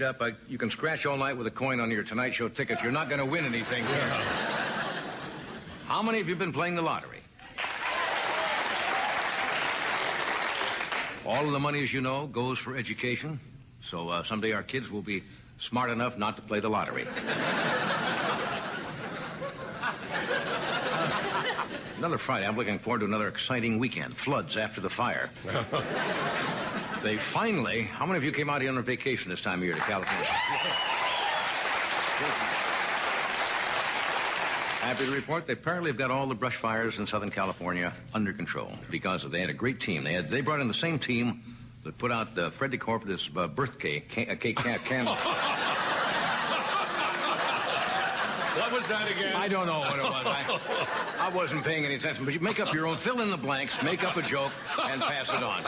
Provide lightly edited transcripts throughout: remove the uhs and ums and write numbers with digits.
up. You can scratch all night with a coin on your Tonight Show ticket. You're not going to win anything. How many of you have been playing the lottery? All of the money, as you know, goes for education. So someday our kids will be smart enough not to play the lottery. Another Friday. I'm looking forward to another exciting weekend. Floods after the fire. They finally... How many of you came out here on a vacation this time of year to California? Happy to report they apparently have got all the brush fires in Southern California under control because they had a great team. They brought in the same team that put out Fred DeCorp's birthday candle. What was that again? I don't know what it was. I wasn't paying any attention. But you make up your own, fill in the blanks, make up a joke, and pass it on.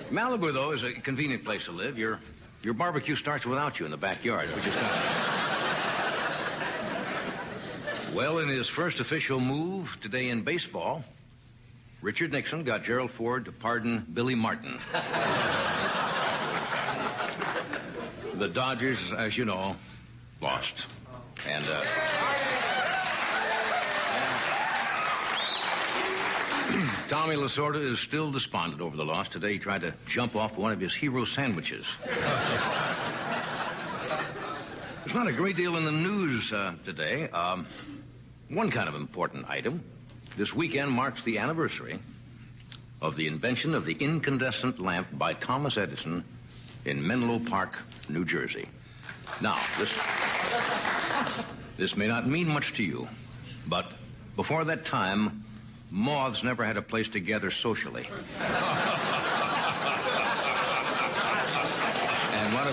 Malibu, though, is a convenient place to live. Your barbecue starts without you in the backyard, which is kind of... Well, in his first official move today in baseball, Richard Nixon got Gerald Ford to pardon Billy Martin. The Dodgers, as you know, lost. And, Tommy Lasorda is still despondent over the loss. Today he tried to jump off one of his hero sandwiches. There's not a great deal in the news today. One kind of important item. This weekend marks the anniversary of the invention of the incandescent lamp by Thomas Edison in Menlo Park, New Jersey. Now, this may not mean much to you, but before that time, moths never had a place to gather socially. And one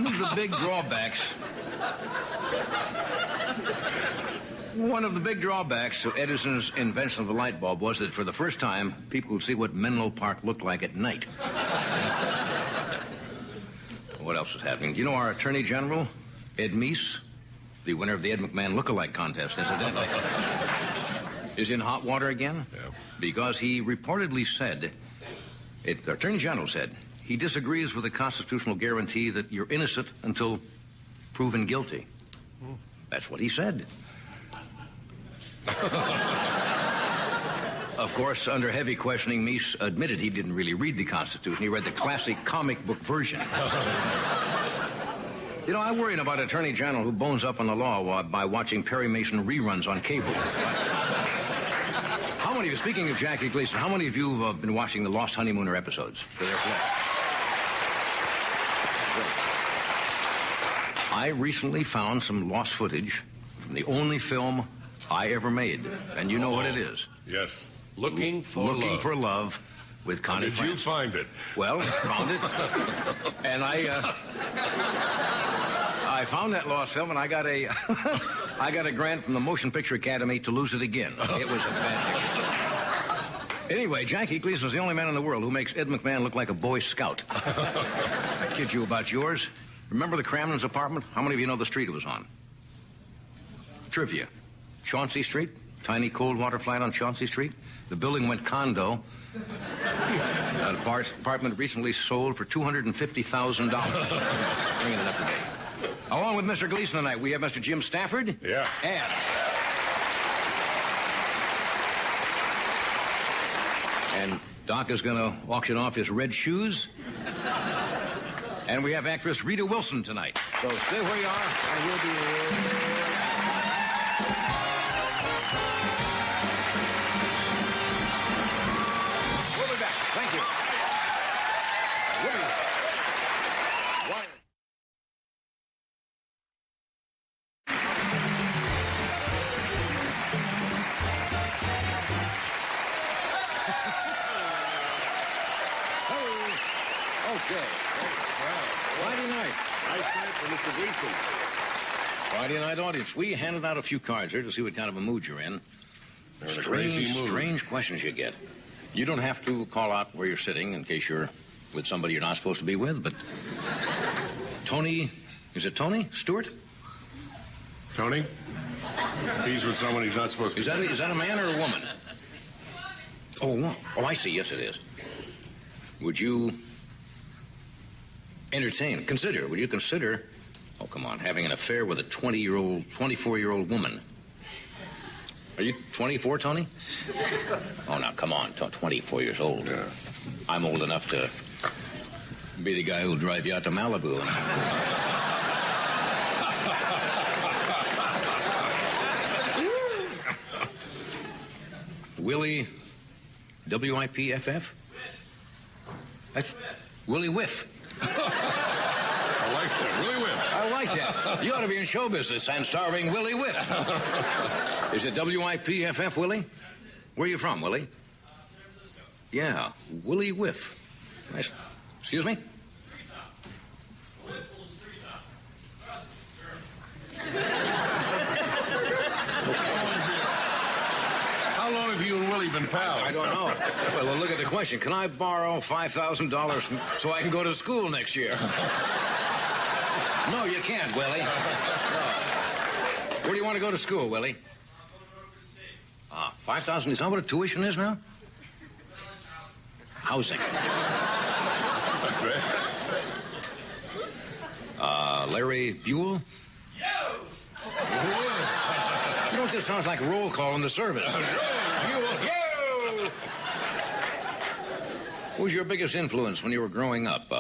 of the big drawbacks to Edison's invention of the light bulb was that for the first time, people could see what Menlo Park looked like at night. What else is happening? Do you know our Attorney General, Ed Meese, the winner of the Ed McMahon look-alike contest, incidentally, is in hot water again? Yeah. Because he reportedly said, the Attorney General said, he disagrees with the constitutional guarantee that you're innocent until proven guilty. That's what he said. Of course, under heavy questioning, Meese admitted he didn't really read the Constitution. He read the classic comic book version. You know, I worry about Attorney General who bones up on the law by watching Perry Mason reruns on cable. How many of you, speaking of Jackie Gleason, how many of you have been watching the Lost Honeymooner episodes? I recently found some lost footage from the only film I ever made, and you know what it is. Yes. Looking for Love with Connie Did you find it? Well, found it. And I found that lost film, and I got a grant from the Motion Picture Academy to lose it again. It was a bad picture. Anyway, Jackie Gleason is the only man in the world who makes Ed McMahon look like a Boy Scout. I kid you about yours. Remember the Cramden's apartment? How many of you know the street it was on? Trivia. Chauncey Street, tiny cold water flat on Chauncey Street. The building went condo. An apartment recently sold for $250,000. Bringing it up to date. Along with Mr. Gleason tonight, we have Mr. Jim Stafford. Yeah. And Doc is going to auction off his red shoes. And we have actress Rita Wilson tonight. So stay where you are, and we'll be... Thank you. Okay. Friday night. Nice night for Mr. Gleason. Friday night audience. We handed out a few cards here to see what kind of a mood you're in. Strange questions you get. You don't have to call out where you're sitting in case you're with somebody you're not supposed to be with, but Tony, is it Tony Stewart? Tony? He's with someone he's not supposed to be. Is that a man or a woman? Oh, I see. Yes, it is. would you consider, oh, come on, having an affair with a 24-year-old woman? Are you 24, Tony? Oh, now, come on, 24 years old. Yeah. I'm old enough to be the guy who'll drive you out to Malibu. Willie, W-I-P-F-F? Willie Whiff. I like that. Willie Whiff. I like that. You ought to be in show business and starring Willie Whiff. Is it W-I-P-F-F, Willie? Where are you from, Willie? San Francisco. Yeah, Willie Whiff. Nice. Excuse me? Treetop. Willie pulls a treetop. Trust me, sure. How long have you and Willie been pals? I don't know. Well, look at the question. Can I borrow $5,000 so I can go to school next year? No, you can't, Willie. No. Where do you want to go to school, Willie? $5,000. Is that what a tuition is now? Housing. Larry Buell? Yo! You know what this sounds like? A roll call in the service. Buell, yo! Who was your biggest influence when you were growing up?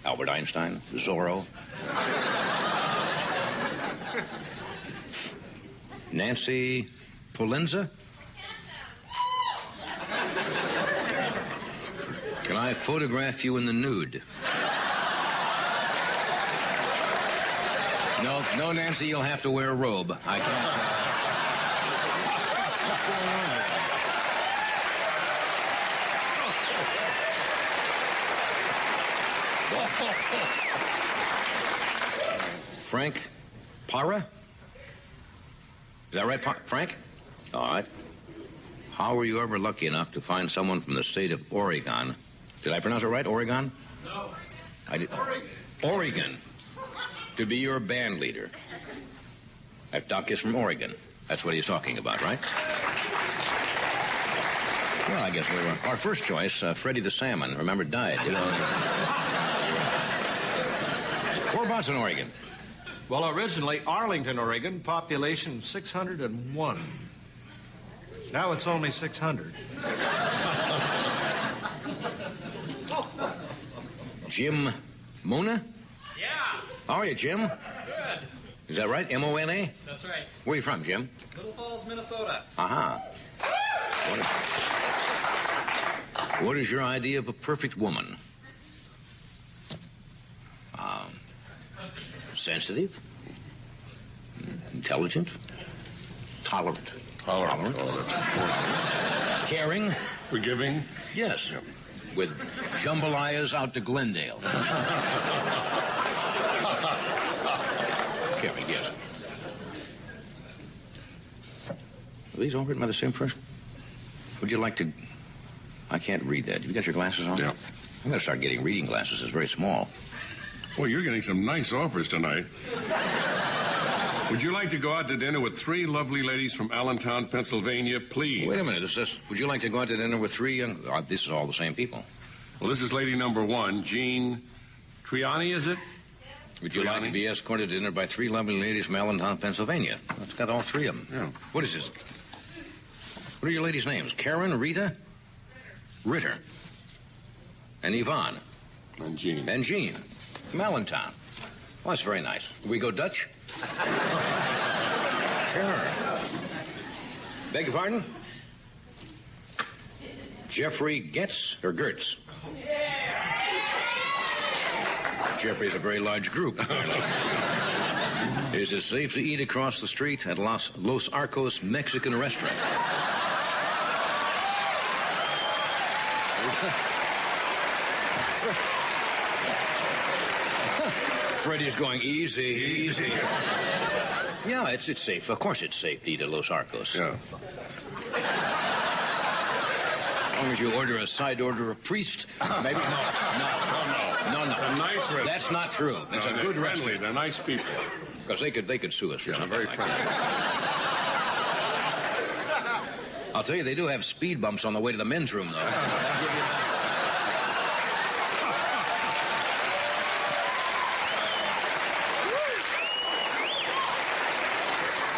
Albert Einstein? Zorro? Nancy Polenza? Can I photograph you in the nude? No, Nancy, you'll have to wear a robe. I can't. What's going on here? Frank Para? Is that right, Frank? All right. How were you ever lucky enough to find someone from the state of Oregon? Did I pronounce it right, Oregon? No. I did. Oregon. Oregon. To be your band leader. That Doc is from Oregon. That's what he's talking about, right? Well, I guess we were. Our first choice, Freddie the Salmon, remember, died. You know. Whereabouts in Oregon? Well, originally, Arlington, Oregon, population 601. Now it's only 600. Jim Mona? Yeah. How are you, Jim? Good. Is that right? M-O-N-A? That's right. Where are you from, Jim? Little Falls, Minnesota. Uh-huh. What is your idea of a perfect woman? Sensitive? Intelligent? Tolerant? Tolerant. Oh, that's important. Caring? Forgiving. Yes. Yep. With jambalayas out to Glendale. Caring, yes. Are these all written by the same person? Would you like to... I can't read that. You got your glasses on? Yeah. I'm going to start getting reading glasses. It's very small. Well, you're getting some nice offers tonight. Would you like to go out to dinner with 3 lovely ladies from Allentown, Pennsylvania, please? Wait a minute. Would you like to go out to dinner with 3 young... this is all the same people. Well, this is lady number 1, Jean Triani, is it? Would you like to be escorted to dinner by 3 lovely ladies from Allentown, Pennsylvania? It's got all 3 of them. Yeah. What is this? What are your ladies' names? Karen, Rita? Ritter. And Yvonne. And Jean. And Jean. From Allentown. Well, that's very nice. We go Dutch? Sure. Beg your pardon? Jeffrey Getz or Gertz? Jeffrey's a very large group. Is it safe to eat across the street at Los Arcos Mexican restaurant? Freddie's going easy. Yeah, it's safe. Of course it's safe to eat at Los Arcos. Yeah. As long as you order a side order of priest, maybe no. It's a nice restaurant. That's not true. It's a they're good friendly. restaurant. They're nice people. Because they could sue us for Yeah, something very like friendly. that. I'll tell you, they do have speed bumps on the way to the men's room, though.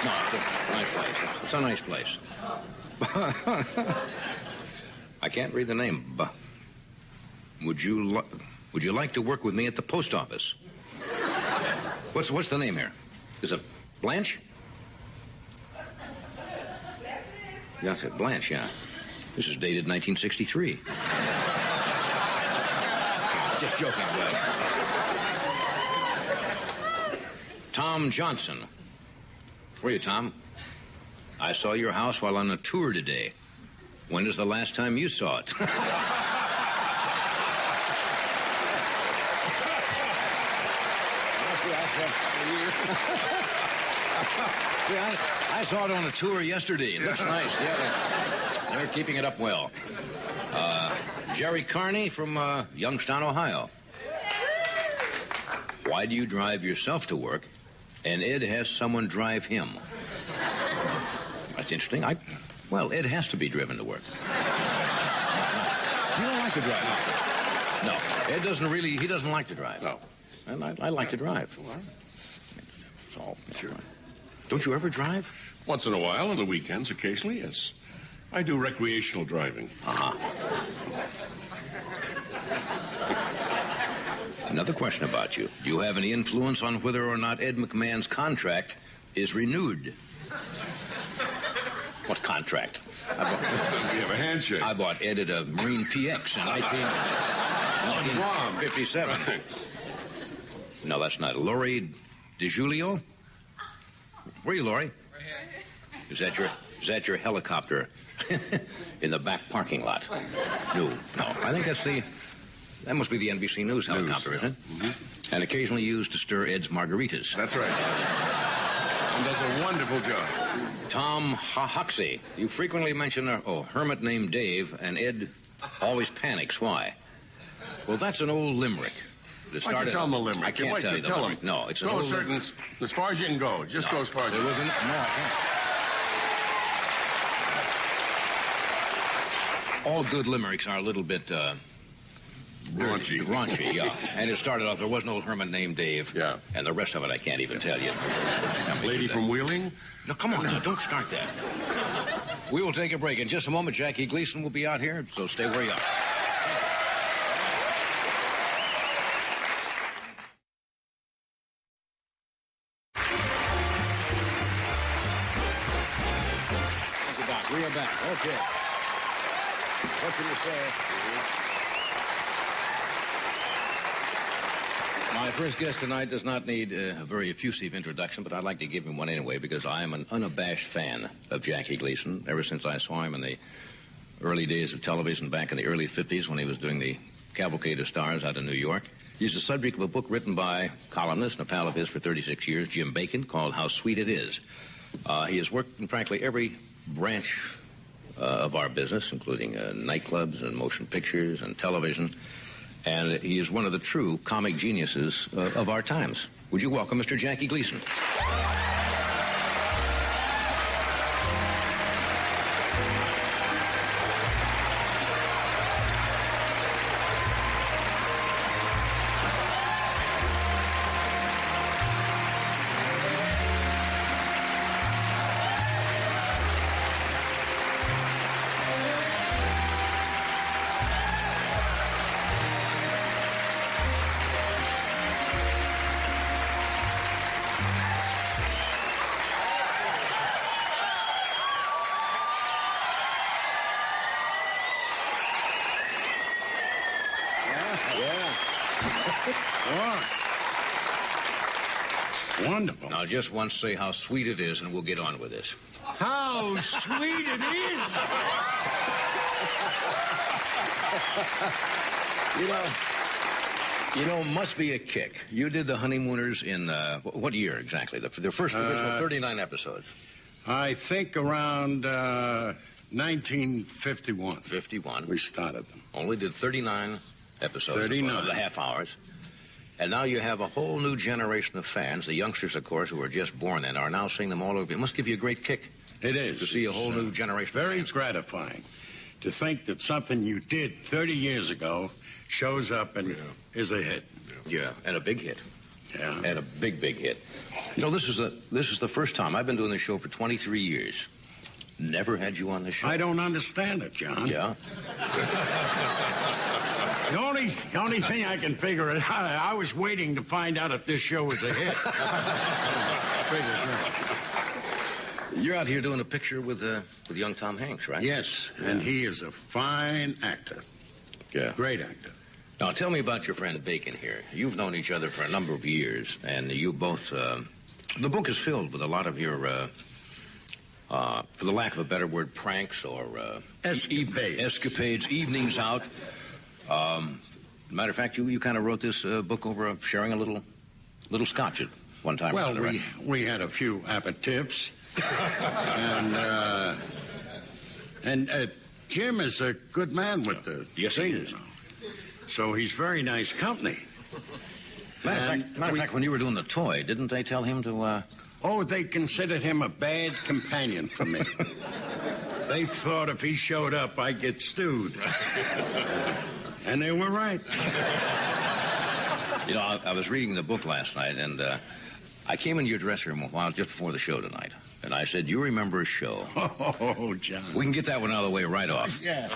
No, it's a nice place. It's a nice place. I can't read the name. Would you like to work with me at the post office? What's the name here? Is it Blanche? That's it, Blanche, yeah. This is dated 1963. Just joking, Bud. Tom Johnson. Where are you, Tom? I saw your house while on a tour today. When is the last time you saw it? Yeah, I saw it on a tour yesterday. It looks nice. Yeah, they're keeping it up well. Jerry Carney from Youngstown, Ohio. Why do you drive yourself to work and Ed has someone drive him? That's interesting. Well, Ed has to be driven to work. You don't like to drive. No, Ed he doesn't like to drive. No. And I like to drive. That's all. Sure. Don't you ever drive? Once in a while, on the weekends, occasionally, yes. I do recreational driving. Uh-huh. Another question about you. Do you have any influence on whether or not Ed McMahon's contract is renewed? What contract? We have a handshake. I bought Ed at a Marine PX in 1957. Right. No, that's not. Lori DiGiulio? Where are you, Lori? Right here. Is that your helicopter in the back parking lot? No. I think that must be the NBC News helicopter, isn't it? Mm-hmm. And occasionally used to stir Ed's margaritas. That's right. And does a wonderful job. Tom Hoxie. You frequently mention a hermit named Dave, and Ed always panics. Why? Well, that's an old limerick. Why don't you tell him the limerick? I can't tell you the limerick. No, it's an old limerick. As far as you can go. Just go as far as you can. No, I can't. All good limericks are a little bit Raunchy. Raunchy, yeah. And it started off, there was no hermit named Dave. Yeah. And the rest of it I can't even tell you. Lady from Wheeling? No, come on now, don't start that. We will take a break. In just a moment, Jackie Gleason will be out here, so stay where you are. Thank you, Doc. We are back. Okay. What can you say? My first guest tonight does not need a very effusive introduction, but I'd like to give him one anyway because I am an unabashed fan of Jackie Gleason ever since I saw him in the early days of television back in the early 50s when he was doing the Cavalcade of Stars out in New York. He's the subject of a book written by columnist and a pal of his for 36 years, Jim Bacon, called How Sweet It Is. He has worked in practically every branch of our business, including nightclubs and motion pictures and television. And he is one of the true comic geniuses of our times. Would you welcome Mr. Jackie Gleason? Wonderful. Now, just once say how sweet it is, and we'll get on with this. How sweet it is! You know, must be a kick. You did the Honeymooners in, what year exactly? The first original 39 episodes. I think around 1951. 51. We started them. Only did 39 episodes 39. of the half hours. And now you have a whole new generation of fans. The youngsters, of course, who were just born then, are now seeing them all over. It must give you a great kick. It is. To see a whole It's, new generation. of Very fans. gratifying to think that something you did 30 years ago shows up and is a hit. Yeah, and a big hit. Yeah. And a big, big hit. You know, this is the first time. I've been doing this show for 23 years. Never had you on this show. I don't understand it, John. Yeah. The only thing I can figure it out, I was waiting to find out if this show was a hit. You're out here doing a picture with young Tom Hanks, right? Yes, and he is a fine actor. Yeah. Great actor. Now, tell me about your friend Bacon here. You've known each other for a number of years, and you both... the book is filled with a lot of your, for the lack of a better word, pranks or... escapades, evenings out. Matter of fact, you kind of wrote this book over sharing a little scotch at one time. Well, right? we had a few aperitifs. and Jim is a good man with the Yes, he is. So he's very nice company. Matter of fact, when you were doing the toy, didn't they tell him to... Oh, they considered him a bad companion for me. They thought if he showed up, I'd get stewed. And they were right. You know, I was reading the book last night, and I came into your dressing room a while just before the show tonight. And I said, you remember a show. Oh, John. We can get that one out of the way right off. Yeah.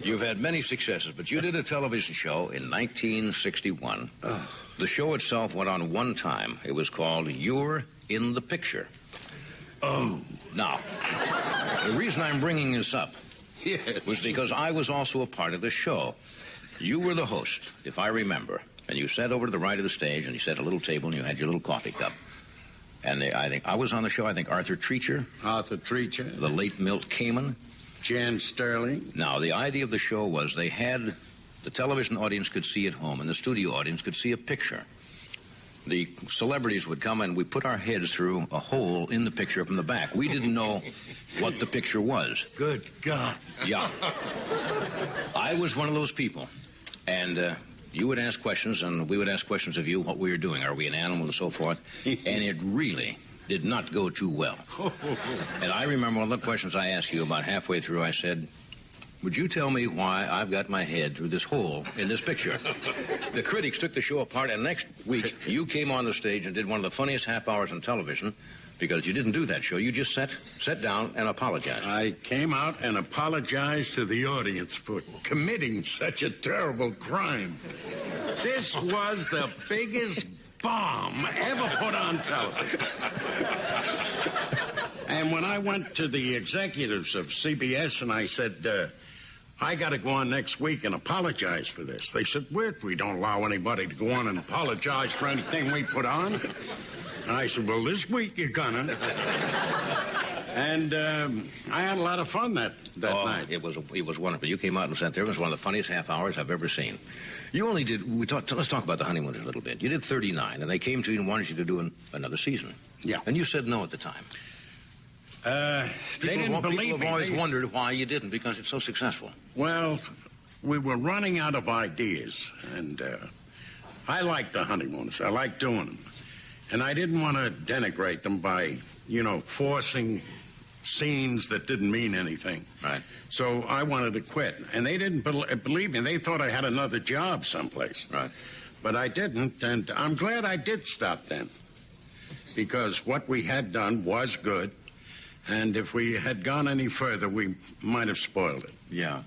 You've had many successes, but you did a television show in 1961. The show itself went on one time. It was called You're in the Picture. Oh. Now, the reason I'm bringing this up Yes. was because I was also a part of the show. You were the host, if I remember, and you sat over to the right of the stage, and you sat at a little table, and you had your little coffee cup. And I think I was on the show. I think Arthur Treacher, the late Milt Kamen, Jan Sterling. Now, the idea of the show was the television audience could see at home, and the studio audience could see a picture. The celebrities would come, and we put our heads through a hole in the picture from the back. We didn't know what the picture was. Good God. Yeah. I was one of those people. And you would ask questions, and we would ask questions of you, what we were doing. Are we an animal and so forth? And it really did not go too well. And I remember one of the questions I asked you about halfway through. I said, would you tell me why I've got my head through this hole in this picture? The critics took the show apart, and next week you came on the stage and did one of the funniest half hours on television, because you didn't do that show. You just sat down and apologized. I came out and apologized to the audience for committing such a terrible crime. This was the biggest bomb ever put on television. And when I went to the executives of CBS and I said, I got to go on next week and apologize for this, they said, we don't allow anybody to go on and apologize for anything we put on. And I said, well, this week you're gonna. And I had a lot of fun that night. It was wonderful. You came out and sat there. It was one of the funniest half hours I've ever seen. You only did, let's talk about the Honeymooners a little bit. You did 39, and they came to you and wanted you to do another season. Yeah. And you said no at the time. They didn't believe me. People have always wondered why you didn't, because it's so successful. Well, we were running out of ideas, and I liked the Honeymooners. I liked doing them. And I didn't want to denigrate them by, forcing scenes that didn't mean anything. Right. So I wanted to quit. And they didn't believe me. They thought I had another job someplace. Right. But I didn't, and I'm glad I did stop then. Because what we had done was good, and if we had gone any further, we might have spoiled it. Yeah.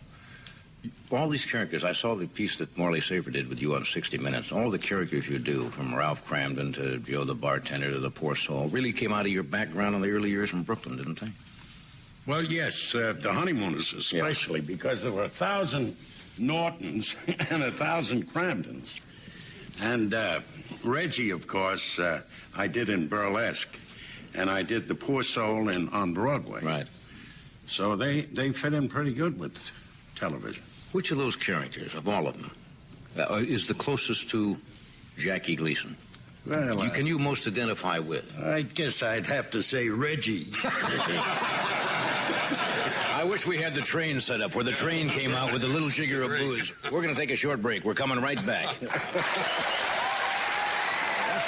All these characters, I saw the piece that Morley Safer did with you on 60 Minutes. All the characters you do, from Ralph Cramden to Joe the bartender to the poor soul, really came out of your background in the early years in Brooklyn, didn't they? Well, yes, the Honeymooners especially, because there were 1,000 Nortons and 1,000 Cramdens. And Reggie, of course, I did in Burlesque, and I did the poor soul on Broadway. Right. So they fit in pretty good with television. Which of those characters, of all of them, is the closest to Jackie Gleason? Well, Can you most identify with? I guess I'd have to say Reggie. I wish we had the train set up where the train came out with a little jigger of booze. We're going to take a short break. We're coming right back. That's the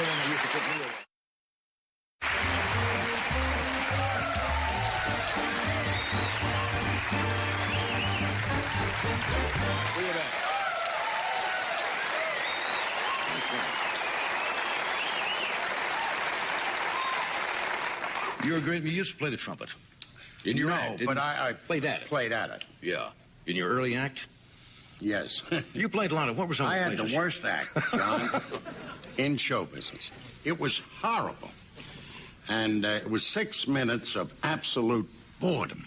one that used to put me away. You're a great. You used to play the trumpet. In your act, didn't but you? I Played at it. Played at it. Yeah. In your early act, Yes. you played a lot of. What were some? I of had the places? the worst act, John, in show business. It was horrible. And it was 6 minutes of absolute boredom.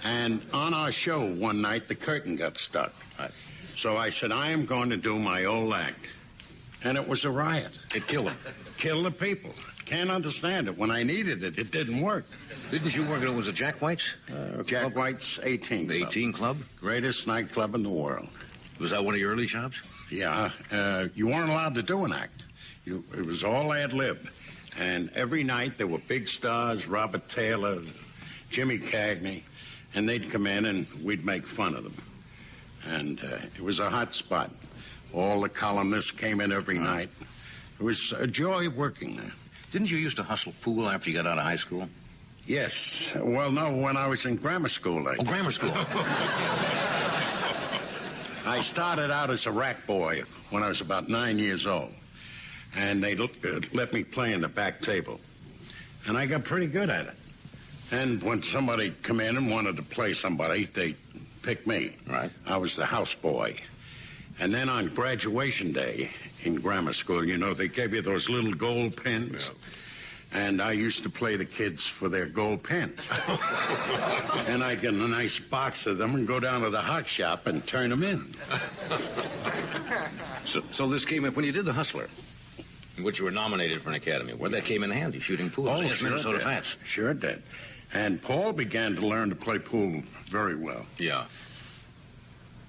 And on our show one night, the curtain got stuck. Right. So I said, I am going to do my old act. And it was a riot. It killed him. Kill the people. Can't understand it. When I needed it, it didn't work. Didn't you work at? Was it Jack White's? Jack club? White's 18 The Club. 18 Club. Greatest nightclub in the world. Was that one of your early jobs? Yeah, you weren't allowed to do an act. It was all ad-lib. And every night there were big stars, Robert Taylor, Jimmy Cagney, and they'd come in and we'd make fun of them. And it was a hot spot. All the columnists came in every night. It was a joy working there. Didn't you used to hustle pool after you got out of high school? Yes. Well, no, when I was in grammar school. Oh, grammar school. I started out as a rack boy when I was about 9 years old. And they let me play in the back table. And I got pretty good at it. And when somebody come in and wanted to play somebody, they picked me. Right. I was the house boy. And then on graduation day in grammar school, you know, they gave you those little gold pens. Yeah. And I used to play the kids for their gold pens. And I'd get a nice box of them and go down to the hot shop and turn them in. So this came up when you did The Hustler, in which you were nominated for an Academy Award. That came in handy, shooting pool. Oh, Yes, sure Minnesota did. Fats. Sure did. And Paul began to learn to play pool very well. Yeah.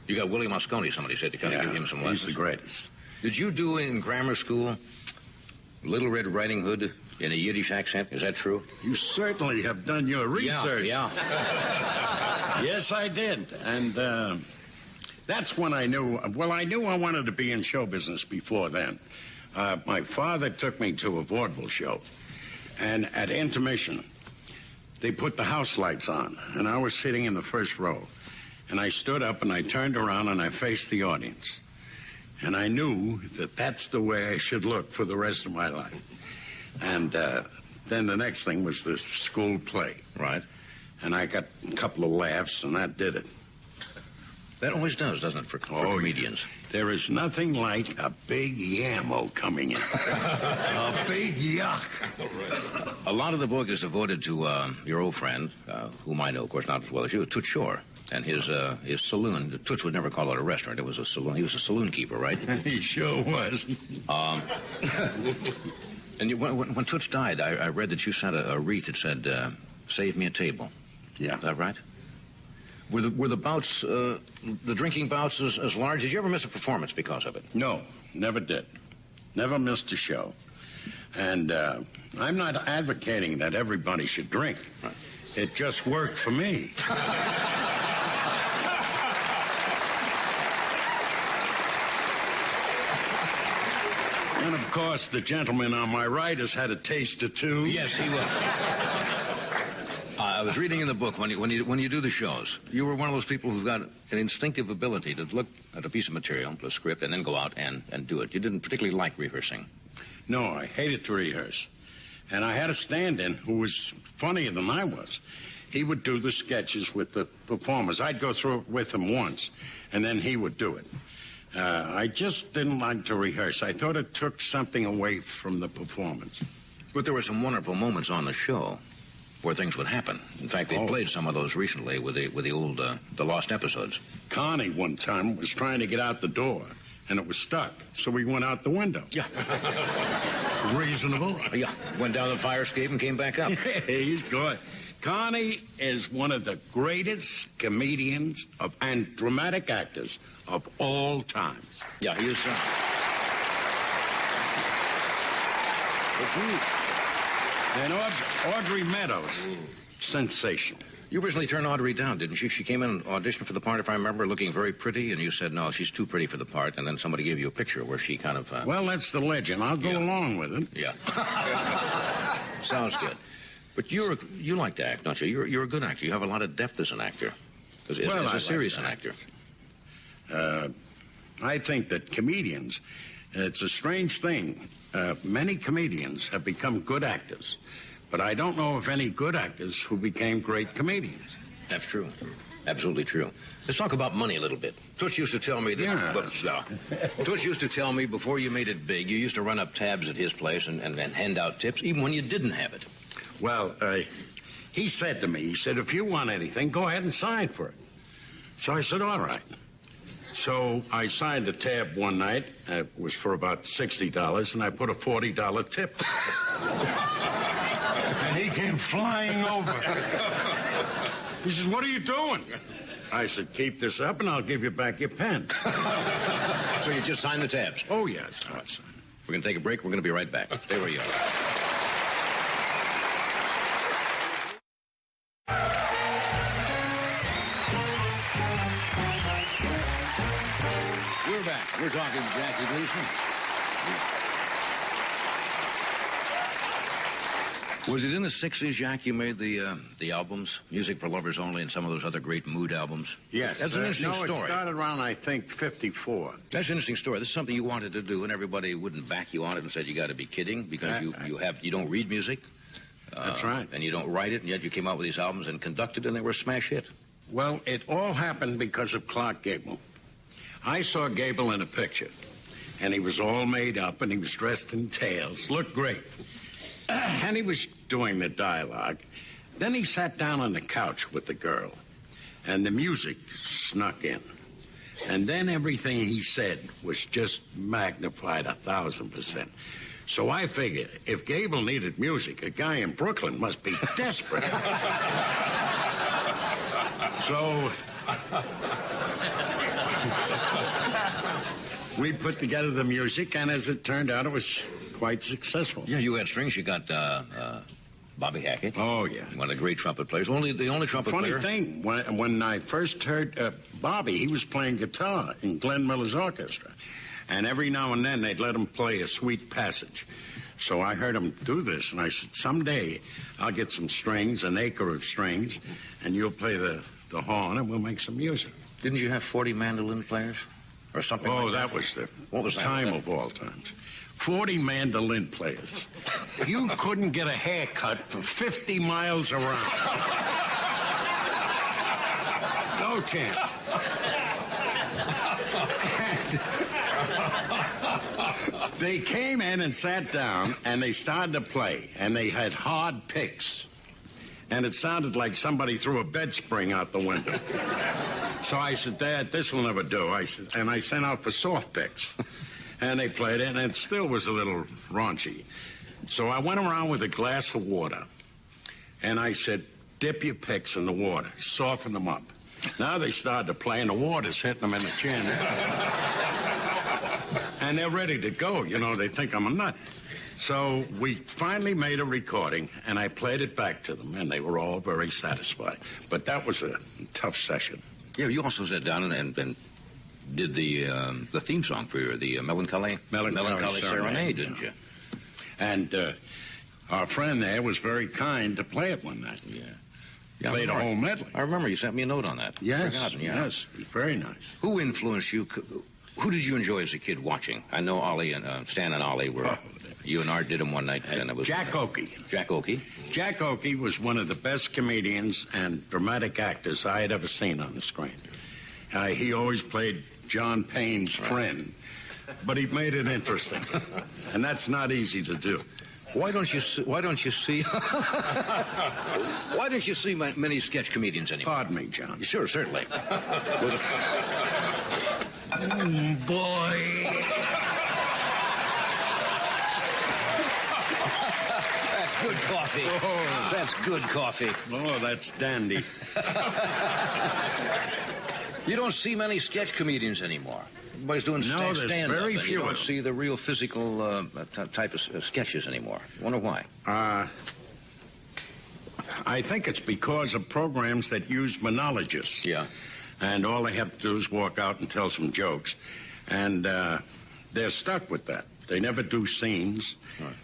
You got Willie Moscone, somebody said, to kind of give him some lessons. He's the greatest. Did you do in grammar school Little Red Riding Hood in a Yiddish accent? Is that true? You certainly have done your research. Yeah. Yes, I did. And that's when I knew, well, I knew I wanted to be in show business before then. My father took me to a vaudeville show. And at intermission, they put the house lights on. And I was sitting in the first row. And I stood up and I turned around and I faced the audience. And I knew that that's the way I should look for the rest of my life. And then the next thing was the school play. Right. And I got a couple of laughs, and that did it. That always does, doesn't it, for comedians? There is nothing like a big yammo coming in. A big yuck. A lot of the book is devoted to your old friend, whom I know, of course, not as well as you, Toots Shore, and his saloon. Toots would never call it a restaurant. It was a saloon. He was a saloon keeper, right? He sure was. And when Toots died, I read that you sent a wreath that said, "Save me a table." Yeah. Is that right? Were the bouts, the drinking bouts, as large? Did you ever miss a performance because of it? No, never did. Never missed a show. And I'm not advocating that everybody should drink. Right. It just worked for me. And of course, the gentleman on my right has had a taste or two. Yes, he was. I was reading in the book when you do the shows, you were one of those people who've got an instinctive ability to look at a piece of material, a script, and then go out and do it. You didn't particularly like rehearsing. No, I hated to rehearse. And I had a stand-in who was funnier than I was. He would do the sketches with the performers. I'd go through it with him once, and then he would do it. I just didn't like to rehearse. I thought it took something away from the performance. But there were some wonderful moments on the show where things would happen. In fact, they played some of those recently with the old the lost episodes. Connie one time was trying to get out the door, and it was stuck, so we went out the window. Yeah. Reasonable. Yeah. Went down the fire escape and came back up. He's good. Connie is one of the greatest comedians and dramatic actors of all times. Yeah, he is. And Audrey Meadows, sensational. You originally turned Audrey down, didn't you? She came in and auditioned for the part, if I remember, looking very pretty, and you said, no, she's too pretty for the part, and then somebody gave you a picture where she kind of... Well, that's the legend. I'll go along with it. Yeah. Sounds good. But you like to act, don't you? You're a good actor. You have a lot of depth as an actor. As a serious actor. I think that comedians It's a strange thing. Many comedians have become good actors, but I don't know of any good actors who became great comedians. That's true. Absolutely true. Let's talk about money a little bit. Toots used to tell me that. Yeah. Toots used to tell me before you made it big, you used to run up tabs at his place and hand out tips, even when you didn't have it. Well, he said to me, he said, if you want anything, go ahead and sign for it. So I said, all right. So I signed a tab one night. It was for about $60, and I put a $40 tip. And he came flying over. He says, what are you doing? I said, keep this up, and I'll give you back your pen. So you just signed the tabs? Oh, yes. I'll sign. We're going to take a break. We're going to be right back. Stay where you are. We're back. We're talking Jackie Gleason. Was it in the 60s, Jack, you made the albums, Music for Lovers Only, and some of those other great mood albums? Yes. That's an interesting story. No, it started around, I think, 54. That's an interesting story. This is something you wanted to do, and everybody wouldn't back you on it and said, you got to be kidding, because you don't read music. That's right. And you don't write it, and yet you came out with these albums and conducted, and they were a smash hit. Well, it all happened because of Clark Gable. I saw Gable in a picture, and he was all made up, and he was dressed in tails. Looked great. And he was doing the dialogue. Then he sat down on the couch with the girl, and the music snuck in. And then everything he said was just magnified 1,000%. So I figured, if Gable needed music, a guy in Brooklyn must be desperate. So we put together the music, and as it turned out, it was quite successful. Yeah, you had strings. You got Bobby Hackett. Oh, yeah. One of the great trumpet players. The only trumpet player. Funny thing, when I first heard Bobby, he was playing guitar in Glenn Miller's orchestra. And every now and then, they'd let him play a sweet passage. So I heard him do this, and I said, someday I'll get some strings, an acre of strings, and you'll play the horn, and we'll make some music. Didn't you have 40 mandolin players? Or something like that? That was the What was that? time of all times. 40 mandolin players. You couldn't get a haircut for 50 miles around. No chance. They came in and sat down, and they started to play, and they had hard picks. And it sounded like somebody threw a bed spring out the window. So I said, Dad, this will never do. I sent out for soft picks. And they played it, and it still was a little raunchy. So I went around with a glass of water, and I said, dip your picks in the water, soften them up. Now they started to play, and the water's hitting them in the chin. And they're ready to go. You know, they think I'm a nut. So we finally made a recording, and I played it back to them, and they were all very satisfied. But that was a tough session. Yeah, you also sat down and did the theme song for the Melancholy Serenade, didn't you? And our friend there was very kind to play it one night. Yeah, Played a whole medley. I remember you sent me a note on that. Yes, Forgotten, yeah. yes, very nice. Who influenced you? Who did you enjoy as a kid watching? I know Ollie and Stan and Ollie were. You and Art did them one night, and it was Jack Oakey. Jack Oakey. Jack Oakey was one of the best comedians and dramatic actors I had ever seen on the screen. He always played John Payne's friend, but he made it interesting, and that's not easy to do. Why don't you see many sketch comedians anymore? Pardon me, John. Sure, certainly. Boy. That's good coffee. Oh. That's good coffee. Oh, that's dandy. You don't see many sketch comedians anymore. Everybody's doing there's stand-up. very and few You of don't them. see the real physical type of sketches anymore. Wonder why? I think it's because of programs that use monologists. Yeah. And all they have to do is walk out and tell some jokes. And they're stuck with that. They never do scenes.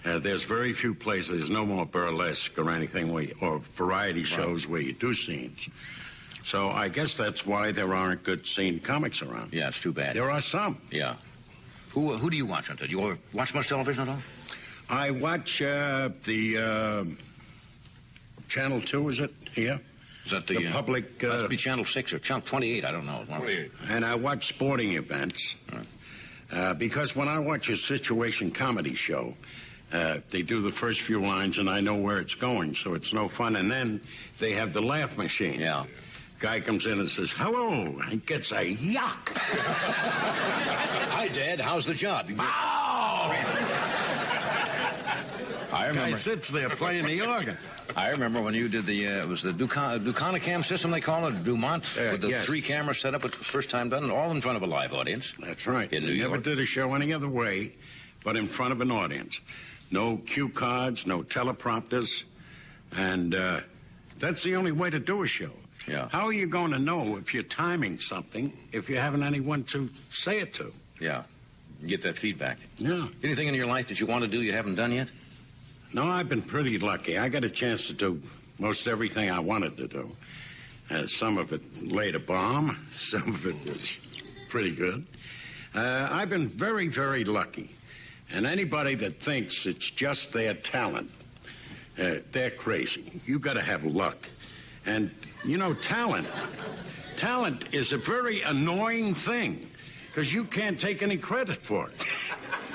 Right. There's very few places. There's no more burlesque or anything or variety shows where you do scenes. So I guess that's why there aren't good scene comics around. Yeah, it's too bad. There are some. Yeah. Who do you watch on? Do you watch much television at all? I watch the Channel 2, is it here? Is that The public... must be Channel 6 or Channel 28, I don't know. 28. And I watch sporting events. Because when I watch a situation comedy show, they do the first few lines and I know where it's going, so it's no fun. And then they have the laugh machine. Yeah. Guy comes in and says, hello, and gets a yuck. Hi, Dad. How's the job? I remember. Guy sits there playing the organ. I remember when you did the, it was the Ducanicam system, they call it, Dumont, with the yes. 3 cameras set up, it was the first time done, all in front of a live audience. That's right. In New They never York. did a show any other way but in front of an audience. No cue cards, no teleprompters, and that's the only way to do a show. Yeah. How are you going to know if you're timing something if you haven't anyone to say it to? Yeah. You get that feedback. Yeah. Anything in your life that you want to do you haven't done yet? No, I've been pretty lucky. I got a chance to do most everything I wanted to do. Some of it laid a bomb. Some of it was pretty good. I've been very, very lucky. And anybody that thinks it's just their talent, they're crazy. You got to have luck. And, you know, talent is a very annoying thing because you can't take any credit for it.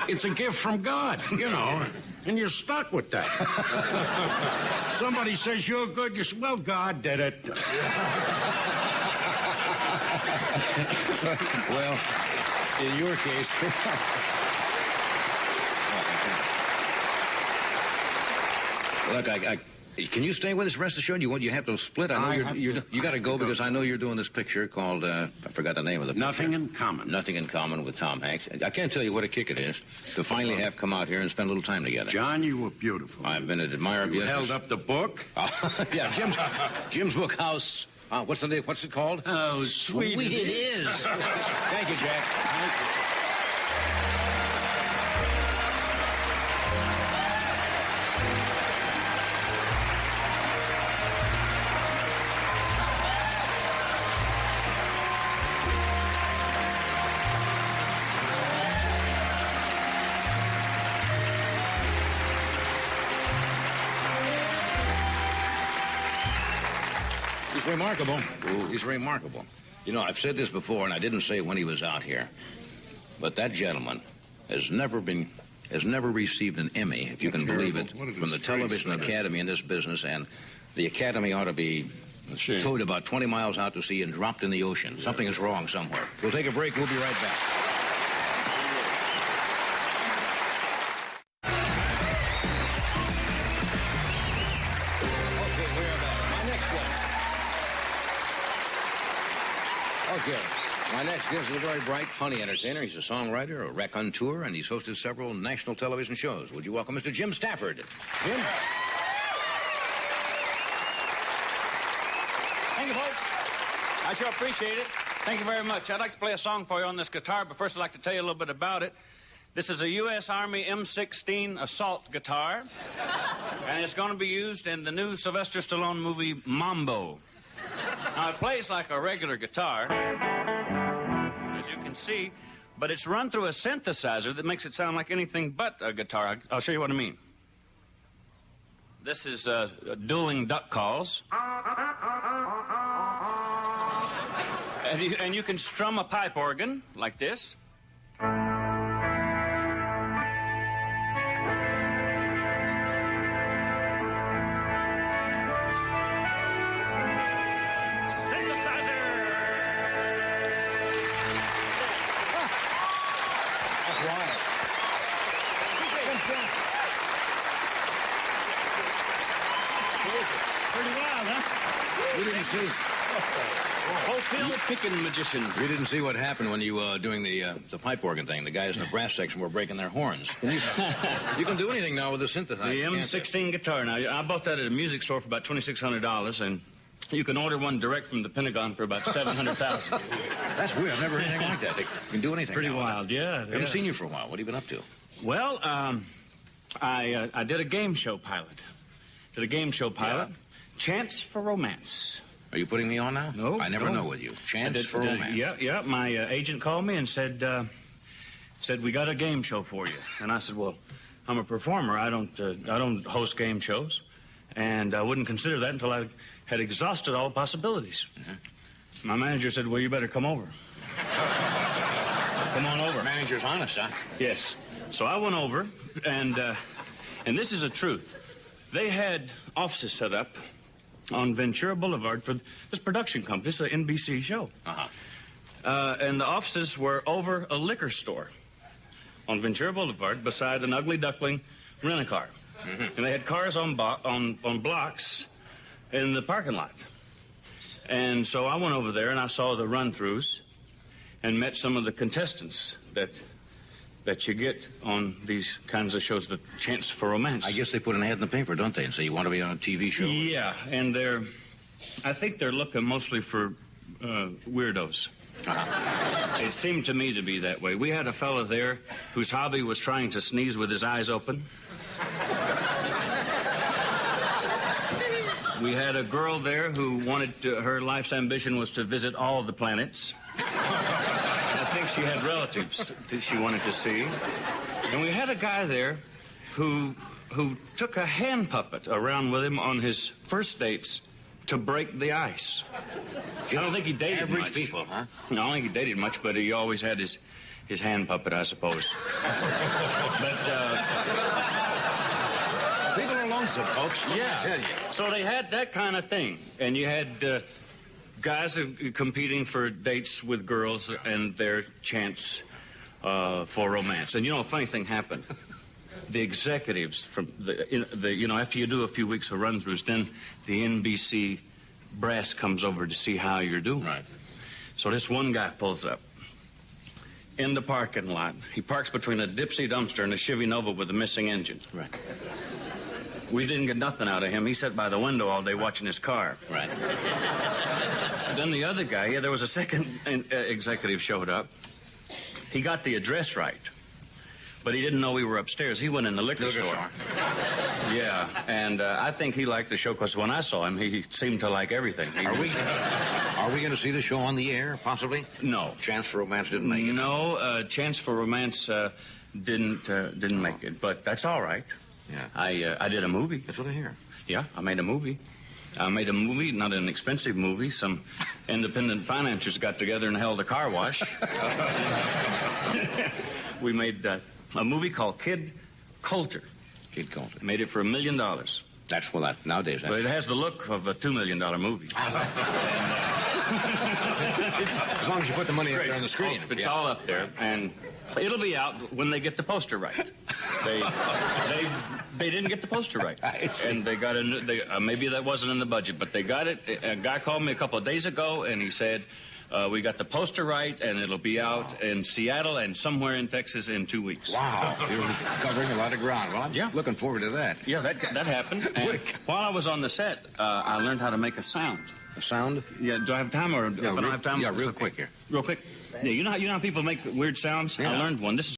It's a gift from God, you know, and you're stuck with that. Somebody says you're good, you say, well, God did it. Well, in your case... Look, can you stay with us the rest of the show? You have to split. I know you got to go because I know you're doing this picture called I forgot the name of the picture. Nothing in Common. Nothing in Common with Tom Hanks. I can't tell you what a kick it is to finally have come out here and spend a little time together. John, you were beautiful. I've been an admirer of You yours. held up the book. Yeah, Jim's book house. What's it called? Oh, sweet it is. Thank you, Jack. Thank you. He's remarkable. He's remarkable. You know, I've said this before, and I didn't say it when he was out here, but that gentleman has never received an Emmy, if you can believe it, from the Television Academy in this business, and the Academy ought to be towed about 20 miles out to sea and dropped in the ocean. Something is wrong somewhere. We'll take a break. We'll be right back. Okay, my next guest is a very bright, funny entertainer. He's a songwriter, a raconteur, and he's hosted several national television shows. Would you welcome Mr. Jim Stafford? Jim? Thank you, folks. I sure appreciate it. Thank you very much. I'd like to play a song for you on this guitar, but first I'd like to tell you a little bit about it. This is a U.S. Army M16 assault guitar, and it's going to be used in the new Sylvester Stallone movie, Mambo. Now, it plays like a regular guitar, as you can see, but it's run through a synthesizer that makes it sound like anything but a guitar. I'll show you what I mean. This is dueling duck calls. And you can strum a pipe organ like this. Pretty wild, huh? We didn't see. Hotel picking magician. We didn't see what happened when you doing the pipe organ thing. The guys in the brass section were breaking their horns. You can do anything now with the synthesizer. The M16 guitar. Now, I bought that at a music store for about $2,600, and you can order one direct from the Pentagon for about $700,000. That's weird. I've never heard anything like that. You can do anything. Pretty now. wild, yeah. I haven't seen you for a while. What have you been up to? Well, I did a game show pilot. Chance for Romance. Are you putting me on now? No. I never know with you. Chance for Romance. Yeah. My agent called me and said, said, "We got a game show for you." And I said, "Well, I'm a performer. I don't host game shows, and I wouldn't consider that until I had exhausted all possibilities." My manager said, "Well, you better come over." Come on over. Manager's honest, huh? Yes. So I went over, and this is the truth. They had offices set up on Ventura Boulevard for this production company. It's an NBC show. And the offices were over a liquor store on Ventura Boulevard beside an ugly duckling rent-a-car. And they had cars on blocks in the parking lot. And so I went over there and I saw the run-throughs and met some of the contestants that you get on these kinds of shows, the chance for romance. I guess they put an ad in the paper, don't they, and say you want to be on a TV show? Yeah, and I think they're looking mostly for weirdos. It seemed to me to be that way. We had a fellow there whose hobby was trying to sneeze with his eyes open. We had a girl there who her life's ambition was to visit all the planets. I think she had relatives that she wanted to see. And we had a guy there who took a hand puppet around with him on his first dates to break the ice. I don't think he dated average much. people, huh? No, I don't think he dated much, but he always had his hand puppet, I suppose. But, people are lonesome, folks. Let me tell you. So they had that kind of thing. And you had guys competing for dates with girls and their chance for romance. And, a funny thing happened. The executives from after you do a few weeks of run-throughs, then the NBC brass comes over to see how you're doing. Right. So this one guy pulls up in the parking lot. He parks between a Dipsy dumpster and a Chevy Nova with a missing engine. Right. We didn't get nothing out of him. He sat by the window all day watching his car. Right. Then the other guy, there was a second executive showed up. He got the address right, but he didn't know we were upstairs. He went in the liquor store. Yeah, and I think he liked the show because when I saw him, he seemed to like everything. Are we going to see the show on the air, possibly? No. Chance for Romance didn't make it? No, Chance for Romance didn't make it, but that's all right. Yeah. I did a movie. That's what I hear. Yeah, I made a movie. Not an expensive movie. Some independent financiers got together and held a car wash. We made a movie called Kid Coulter. Kid Coulter. Made it for $1 million. That's well, that nowadays. But it has the look of a $2 million movie. As long as you put the money up there on the screen. It's all up there, and it'll be out when they get the poster right. They didn't get the poster right, and they got maybe that wasn't in the budget, but they got it. A guy called me a couple of days ago, and he said, "We got the poster right, and it'll be out in Seattle and somewhere in Texas in 2 weeks." Wow, you're covering a lot of ground. Well, I'm looking forward to that. Yeah, that happened. And while I was on the set, I learned how to make a sound. A sound? Yeah. Do I have time, or if I don't have time? Yeah, real quick here. Real quick. Yeah, you know how people make weird sounds? Yeah. I learned one. This is